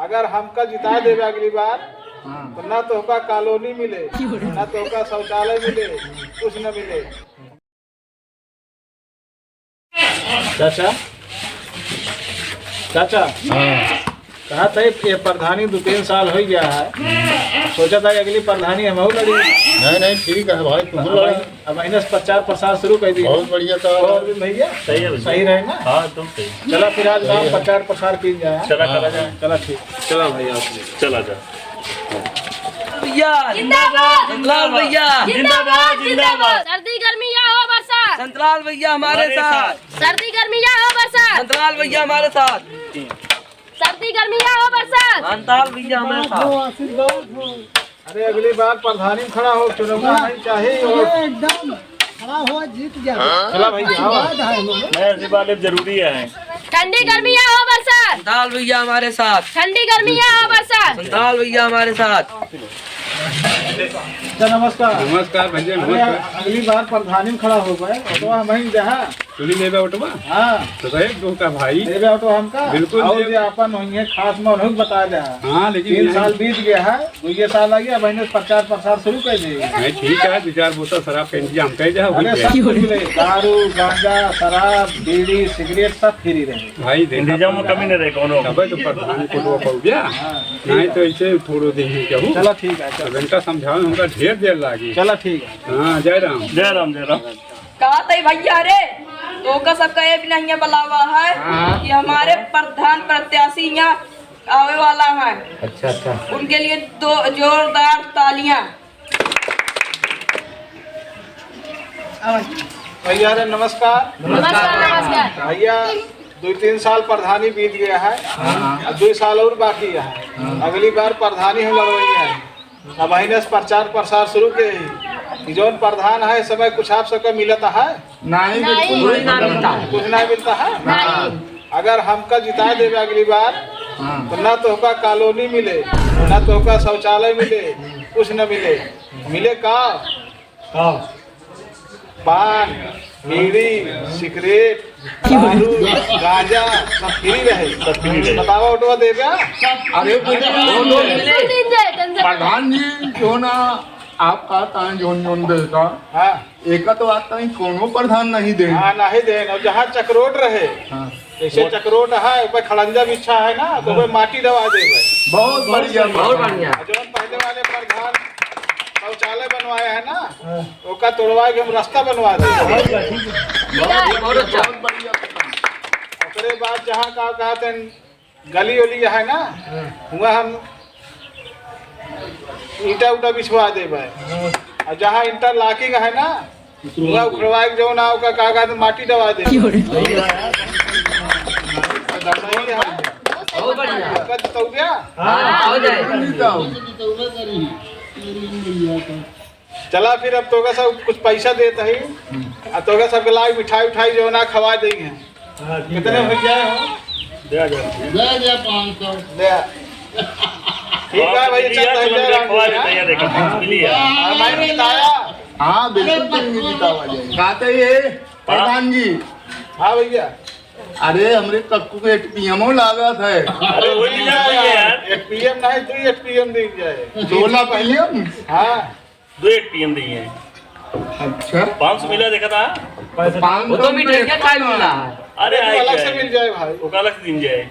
अगर हमका जिता देवे अगली बार तो ना तो का कॉलोनी मिले, ना तो का शौचालय मिले, कुछ न मिले। चाचा चाचा कहा था ये प्रधानी 2-3 साल हो गया है, सोचा था कि अगली प्रधानी हम लड़ी। नहीं ठीक है भाई, तुम लड़ी। अब महीने से प्रचार प्रसार शुरू कर दी। बहुत बढ़िया था। और भी भैया सही रहे ना। हाँ तुम सही। चला फिर आज गाँव प्रचार प्रसार की जाए। चला करा जाए। चला ठीक, चला भैया चला जा भैया जिंदाबाद, संतलाल भैया जिंदाबाद जिंदाबाद। सर्दी गर्मी या हो बरसात, संतलाल भैया हमारे साथ। सर्दी गर्मी या हो बरसात, संतलाल भैया हमारे साथ। सर्दी गर्मी या हो बरसात, संतलाल भैया हमारे साथ। अरे अगली बार प्रधानी में खड़ा हो, चुनाव नहीं चाहिए एकदम खड़ा हो जीत गया। चला भैया मैं वाले जरूरी है। ठंडी गर्मी या हो बरसात, संतलाल भैया हमारे साथ। ठंडी गर्मी या हो बरसात, संतलाल भैया हमारे साथ। नमस्कार। नमस्कार भैया, अरे अगली बार प्रधानी में खड़ा हो गए तो हम वहीं जहाँ तुली लेबे ऑटोमा। हाँ तो एक दो का भाई देवे ऑटो हमका बिल्कुल और देवे। ये अपन होंगे खास में उन्हें बता दे। हाँ लेकिन 3 साल बीत गया है, 2 साल आ गया, महीने से प्रचार प्रसार शुरू कर दिए। नहीं ठीक है, 2-4 बोतल शराब का इंतजाम कर जा। अरे सब कुछ मिले, दारू गांजा शराब बीड़ी सिगरेट सब फ्री रहे भाई इंतजाम में कमी नहीं रहे कोनो। तब तो प्रधान को लो पाऊ गया। नहीं तो ऐसे थोड़ो दिन ही कहूँ। चलो ठीक है, चलो घंटा समझाओ, हमका ढेर देर लागी। चलो ठीक है। हाँ जय राम। जय राम जय राम। कहा थे भैया रे तो का सबका ये भी नहीं बुलावा है कि हमारे प्रधान प्रत्याशी यहाँ आवे वाला है। अच्छा उनके लिए 2 जोरदार तालियां। भैया रे नमस्कार। नमस्कार। भैया 2-3 साल प्रधानी बीत गया है, अब 2 साल और बाकी है। अगली बार प्रधानी हम लड़वाई है, अब महीने से प्रचार प्रसार शुरू के ही जो प्रधान है समय कुछ आप सबका मिलता है नहीं नहीं कुछ नहीं मिलता है। नहीं। अगर हमका जिता देवे अगली बार तो ना तो का कॉलोनी मिले, ना तो का शौचालय मिले, कुछ न मिले। मिले का पान बीड़ी सिगरेट दारू गांजा सब फ्री रहे। बताओ ऑटो देवे। अरे प्रधान जी क्यों ना आपका तान जोन देगा। हाँ एक तो आता ही कोनो प्रधान नहीं दे। हाँ नहीं दे। और जहाँ चक्रोट रहे जैसे चक्रोट है ऊपर खड़ंजा बिछा है ना, तो वह माटी दबा देवे। बहुत बढ़िया बहुत बढ़िया। जो पहले वाले प्रधान शौचालय बनवाया है ना, तो का तोड़वा के हम रास्ता बनवा देंगे। बहुत अच्छा। उसके बाद जहाँ का कहते हैं गली उली है ना, वहाँ हम ईटा उटा बिछवा देवे। और जहाँ इंटरलॉकिंग है ना, वहाँ उखड़वा के जो ना का कागज माटी दबा देवे। बहुत बढ़िया। आपका जिता गया। हाँ हो जाए। चला फिर अब तो का सब कुछ पैसा देता ही, अब तो का सब लाई मिठाई उठाई जो ना खवा देंगे। कितने भैया हो? जय जय। 500 दे ठीक है भैया, चल तैयार देखा मिली है। मैंने बताया। हाँ बिल्कुल कहते ये प्रधान जी। हाँ भैया। अरे हमरे कक्कू के एटीएमओ लागत है। अरे वही नहीं चाहिए यार। एटीएम नहीं तो एटीएम दी जाए। 16 पहले। हाँ 2 एटीएम दी है। अच्छा 500 मिला देखा था। वो तो भी ढेर का मिला है। अरे अलग से मिल जाए भाई। वो अलग से दिन जाए।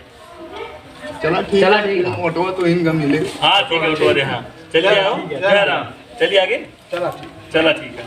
चला ठीक है। ऑटो तो इनका मिले। हाँ ठीक है उठवा दे। हाँ चलिए आओ। जय राम। चलिए आगे। चला चला ठीक है।